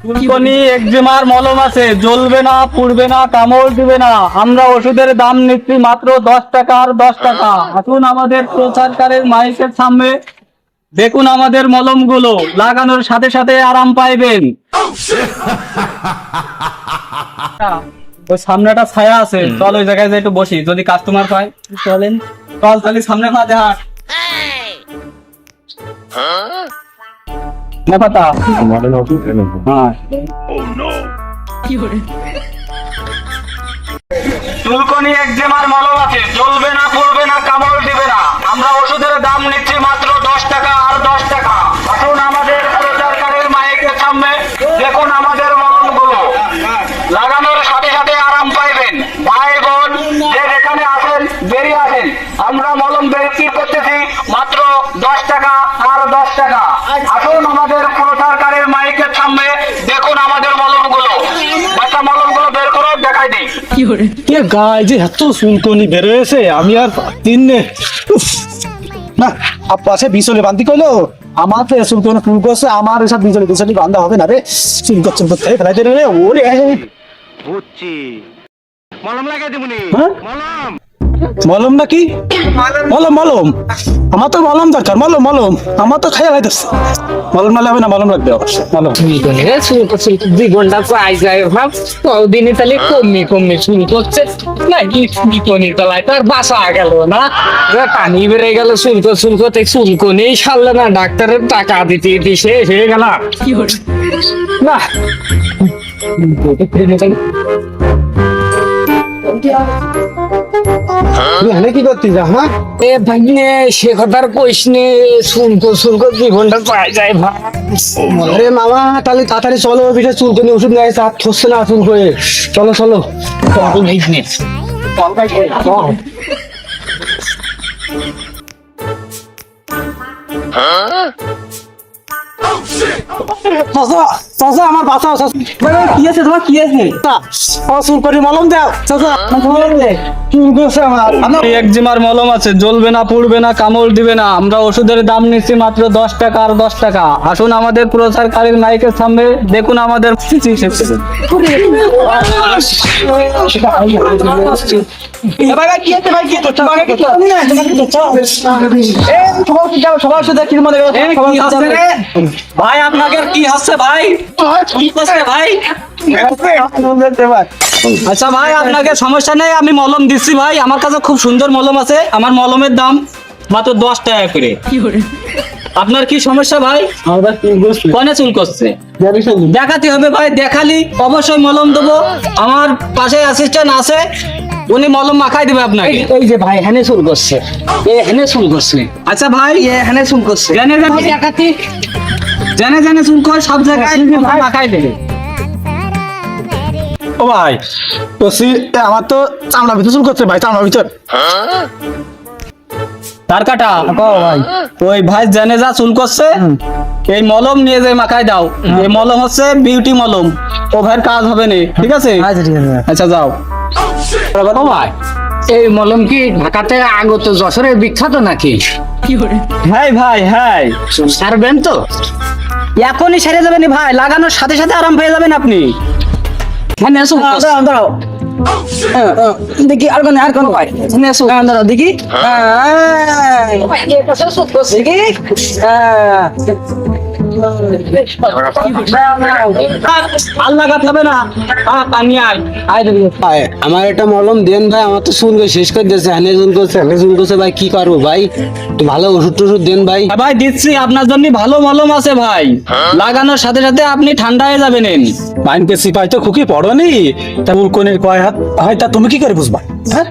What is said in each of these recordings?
চুলকনি একজিমার মলম আছে, জ্বলবে না, পুড়বে না, কামড় দিবে না। আমরা ওষুধের দাম নিচ্ছি মাত্র 10 টাকা আর 10 টাকা। আসুন আমাদের প্রচারকারের মাইকের সামনে, দেখুন আমাদের মলমগুলো, লাগানোর সাথে সাথে আরাম পাইবেন। ওই সামনেটা ছায়া আছে, চল ওই জায়গায় একটু বসি, যদি কাস্টমার পাই। চলেন, চল তাহলে সামনে মাঝে হাট না পাতা। চুলকনি একজিমার মলম আছে, জ্বলবে না, পুড়বে না, কামড় দিবে না। আমরা ওষুধের দাম নিচ্ছি মাত্র 10 টাকা আর 10 টাকা। আসুন আমাদের প্রচারকারীর মাইকের সামনে, দেখুন আমাদের মলমগুলো, লাগানোর সাথে সাথে আরাম পাইবেন। ভাই বোন যে যেখানে আসেন, বেরিয়ে আসেন। আমরা মলম বিক্রি করতেছি মাত্র 10 টাকা আর 10 টাকা। আসুন আমাদের প্রচারকারীর মাইকের সামনে, দেখুন আমাদের মলমগুলো। বাচ্চা মলমগুলো বের করে দেখাই দিই। গায়ে যে এত চুলকনি বেরোয়েছে, আমি আর তিন না পাশে বিচলে বান্তি কইলো আমার তো চুলকনি ফুল করছে, আমার এসব বিচলে বিচলি বান্ধা হবে না রে। চুলকর চুলকর থেকে ফেলাইতে রে ওরে বুঝছি, মলম লাগাই দিবনি। মলম মলম নাকি? মলম মলম আমার তো মলম দরকার। মলম মলম আমার তো খাইয়া লাইতেছে। মলম নালে হবে না, মলম লাগবে। মলম 2 ঘন্টা পাই যায় ভাব, কদিনই তাহলে কমে কমে শুরু করছে নাকি? চুলকনি তলায় তার বাসা গেল না, পানি বেড়ে গেল। চুলকতে চুলকনি সারলে না, ডাক্তারের টাকা দিতে দিতে শেষ হয়ে গেল। না কি করতিস? হ্যাঁ এ ভাগ্নে সে কথার কইস নে, শুল্ক 2 ঘন্টা পাই যায় ভাই। আরে মামা তাহলে তাড়াতাড়ি চলো, পিঠে চুলকনি ওষুধ নেয়, চাপ থসছে না চুল করে। চলো চলো আমার বাঁচা। কি আছে তোমার? কি আছে? চুল করে মলম দাও। একজিমার মলম আছে, জ্বলবে না, পুড়বে না, কামড় দিবে না। আমরা ওষুধের দাম নিচ্ছি মাত্র 10 টাকা আর 10 টাকা। আসুন আমাদের প্রচারকারীর মাইকের সামনে, দেখুন আমাদের ভাই। আপনাকে কি হচ্ছে ভাই? ভাই আচ্ছা ভাই, আপনাকে সমস্যা নেই, আমি মলম দিচ্ছি ভাই। আমার কাছে খুব সুন্দর মলম আছে। আমার মলমের দাম মাত্র 10 টাকা করে। আপনার কি সমস্যা ভাই? কনে চুল করছে? দেখাতে হবে ভাই, দেখালি অবশ্যই মলম দেবো। আমার পাশে অ্যাসিস্ট্যান্ট আছে, উনি মলম মাখাই দিবে আপনাকে। এই যে ভাই হেনে চুল করছে, এ হেনে চুল করছে। আচ্ছা ভাই, এ হেনে চুল করছে, জানে জানে চুল করে সব জায়গায় মাখাই দেবে। ও ভাই আমার তো চামড়া ভিতর চুল করছে ভাই, চামড়া ভিতর। তার কাটা ভাই, ওই ভাই জানে যা চুল করছে, এই মলম নিয়ে যে মাখাই দাও। এই মলম হচ্ছে বিউটি মলম, ও ভাইয়ের কাজ হবে না। ঠিক আছে? আচ্ছা যাও ভাই। এই মলম কি ঢাকাতে আগত যশোরে বিখ্যাত নাকি? হ্যাঁ ভাই, হ্যাঁ সারবেন তো? এখনই সেরে যাবেন ভাই, লাগানোর সাথে সাথে আরাম পেয়ে যাবেন আপনি। দেখি আর কোন ভাই দেখি আমার একটা মলম দেন ভাই, আমার তো চুল শেষ করে দিয়েছে। হানে চুল করছে ভাই, কি করবো ভাই? একটু ভালো ওষুধ টষুধ দেন ভাই। ভাই দিচ্ছি, আপনার জন্য ভালো মলম আছে ভাই, লাগানোর সাথে সাথে আপনি ঠান্ডা হয়ে যাবেন। বাইনকে সিপাই তো খুকি পড়নি, তা উলকনির কয় হাত হয় তা তুমি কি করে বুঝবা? হ্যাঁ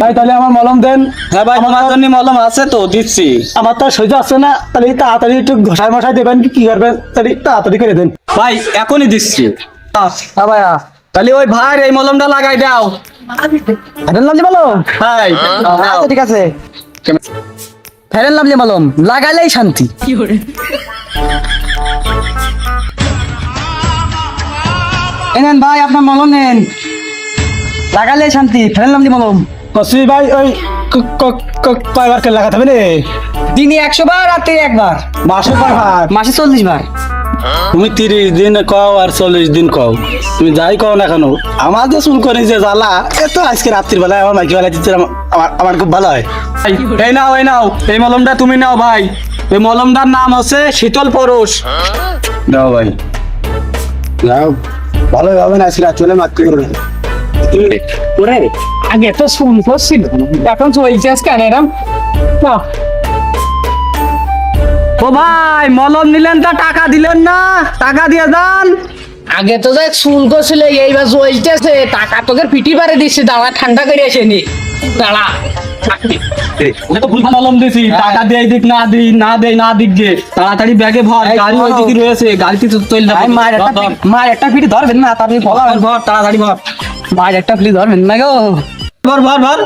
ভাই তাহলে আমার মলম দেন। হ্যাঁ ভাই, আমার জন্য মলম আছে তো দিচ্ছি। আমার তো সহ্য আছে না, তাহলে তাড়াতাড়ি একটু ঘষায় মশাই দেবেন, কি করবেন তাহলে তাড়াতাড়ি করে দেন ভাই। এখনই দিচ্ছি। তাহলে ওই ভাই এই মলমটা লাগাই দাও। হ্যাঁ ঠিক আছে, ফেরেন লাভলি মলম লাগাইলেই শান্তি। নেন ভাই, আপনার মলম নেন, লাগাইলেই শান্তি। ফেরেন লাভলি মলম। কসি ভাই ওই কয়বার কে লাগাতে হবে রে? দিনে 100 বার, রাতে 1 বার, মাসে কয়বার? মাসে 40 বার। তুমি 30 দিন কও আর 40 দিন কও, তুমি যাই কও না কেন, আমার যে চুল করে যে জ্বালা, এ তো আজকে রাত্রির বেলায় আমার মাইকি বেলা দিচ্ছে, আমার খুব ভালো হয়। এই নাও এই মলমটা তুমি নাও ভাই। এই মলমটার নাম হচ্ছে শীতল পরশ। নাও ভাই, নাও, ভালো হবে না আজকে রাত্রে মাতৃ করবে। ওরে আগে তো চুল করছিল, এখন চলছে কেন এরম? না ও ভাই, মলম নিলেন তা টাকা দিলেন না, টাকা দিয়ে যান। আগে তো যাই চুল করছিল, এইবার চলতেছে, টাকা তোকে পিটি পারে দিচ্ছে, দাঁড়া ঠান্ডা করে আসেনি, দাঁড়া। তো ভুল মলম দিছি, টাকা দিয়ে দিক না দিক গে, তাড়াতাড়ি ব্যাগে ভর, গাড়ি ওই দিকে রয়েছে, গাড়িতে তো চল যাবে। মায়ের একটা পিটি ধরবেন না, তারপরে ভর তাড়াতাড়ি ভর, মায়ের একটা পিটি ধরবেন না গো। ভর।